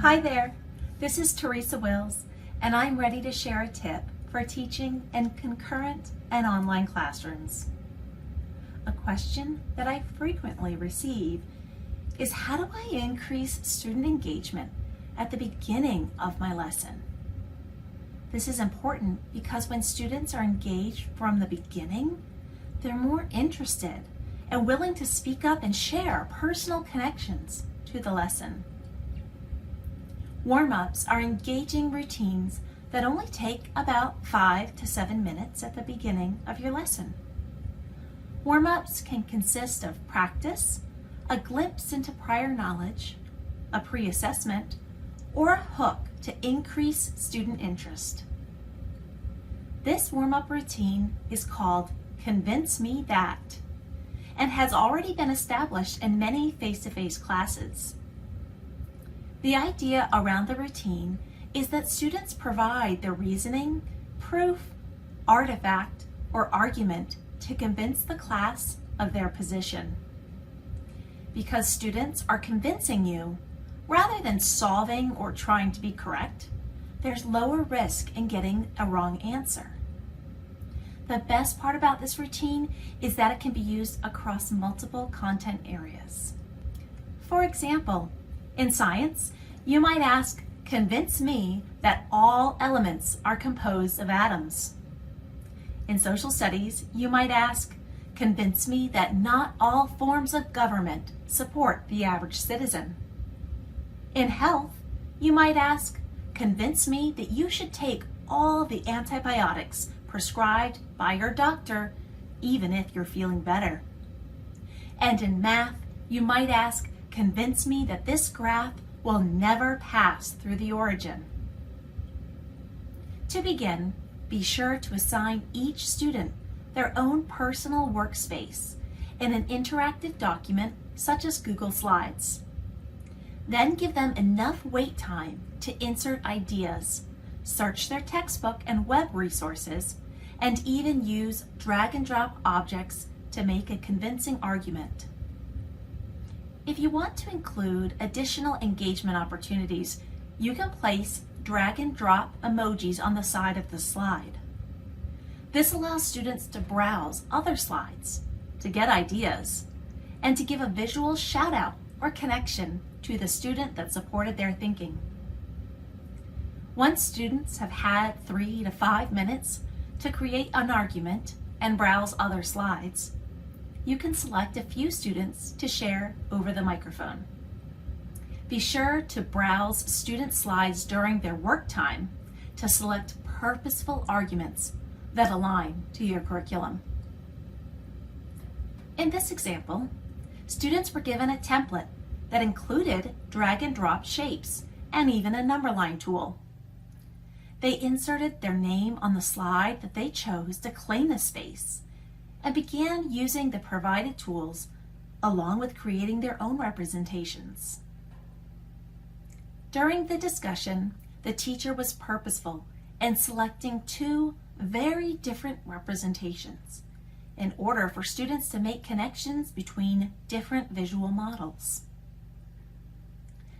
Hi there, this is Theresa Wills, and I'm ready to share a tip for teaching in concurrent and online classrooms. A question that I frequently receive is, how do I increase student engagement at the beginning of my lesson? This is important because when students are engaged from the beginning, they're more interested and willing to speak up and share personal connections to the lesson. Warm-ups are engaging routines that only take about 5 to 7 minutes at the beginning of your lesson. Warm-ups can consist of practice, a glimpse into prior knowledge, a pre-assessment, or a hook to increase student interest. This warm-up routine is called Convince Me That and has already been established in many face-to-face classes. The idea around the routine is that students provide their reasoning, proof, artifact, or argument to convince the class of their position. Because students are convincing you, rather than solving or trying to be correct, there's lower risk in getting a wrong answer. The best part about this routine is that it can be used across multiple content areas. For example, in science, you might ask, convince me that all elements are composed of atoms. In social studies, you might ask, convince me that not all forms of government support the average citizen. In health, you might ask, convince me that you should take all the antibiotics prescribed by your doctor, even if you're feeling better. And in math, you might ask, convince me that this graph will never pass through the origin. To begin, be sure to assign each student their own personal workspace in an interactive document such as Google Slides. Then give them enough wait time to insert ideas, search their textbook and web resources, and even use drag and drop objects to make a convincing argument. If you want to include additional engagement opportunities, you can place drag and drop emojis on the side of the slide. This allows students to browse other slides, to get ideas, and to give a visual shout out or connection to the student that supported their thinking. Once students have had 3 to 5 minutes to create an argument and browse other slides, you can select a few students to share over the microphone. Be sure to browse student slides during their work time to select purposeful arguments that align to your curriculum. In this example, students were given a template that included drag and drop shapes and even a number line tool. They inserted their name on the slide that they chose to claim the space and began using the provided tools along with creating their own representations. During the discussion, the teacher was purposeful in selecting 2 very different representations in order for students to make connections between different visual models.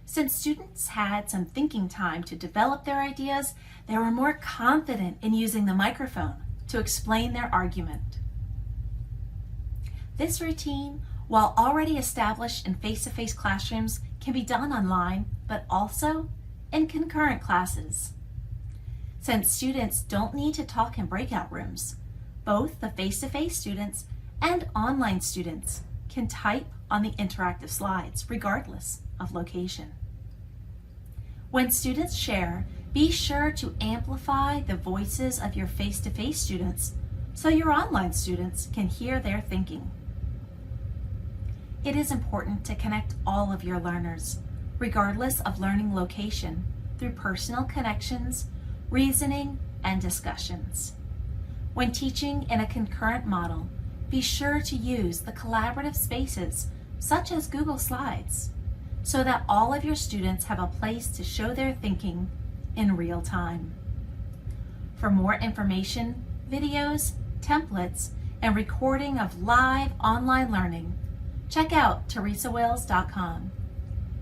Since students had some thinking time to develop their ideas, they were more confident in using the microphone to explain their argument. This routine, while already established in face-to-face classrooms, can be done online, but also in concurrent classes. Since students don't need to talk in breakout rooms, both the face-to-face students and online students can type on the interactive slides, regardless of location. When students share, be sure to amplify the voices of your face-to-face students so your online students can hear their thinking. It is important to connect all of your learners, regardless of learning location, through personal connections, reasoning, and discussions. When teaching in a concurrent model, be sure to use the collaborative spaces, such as Google Slides, so that all of your students have a place to show their thinking in real time. For more information, videos, templates, and recording of live online learning, check out theresawills.com.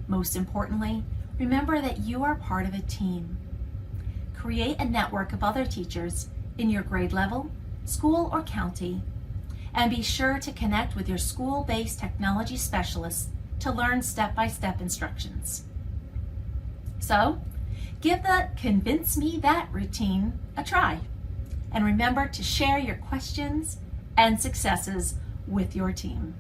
Most importantly, Remember that you are part of a team. Create a network of other teachers in your grade level, school, or county, and be sure to connect with your school-based technology specialists to learn step-by-step instructions. So, give the Convince Me That routine a try, and remember to share your questions and successes with your team.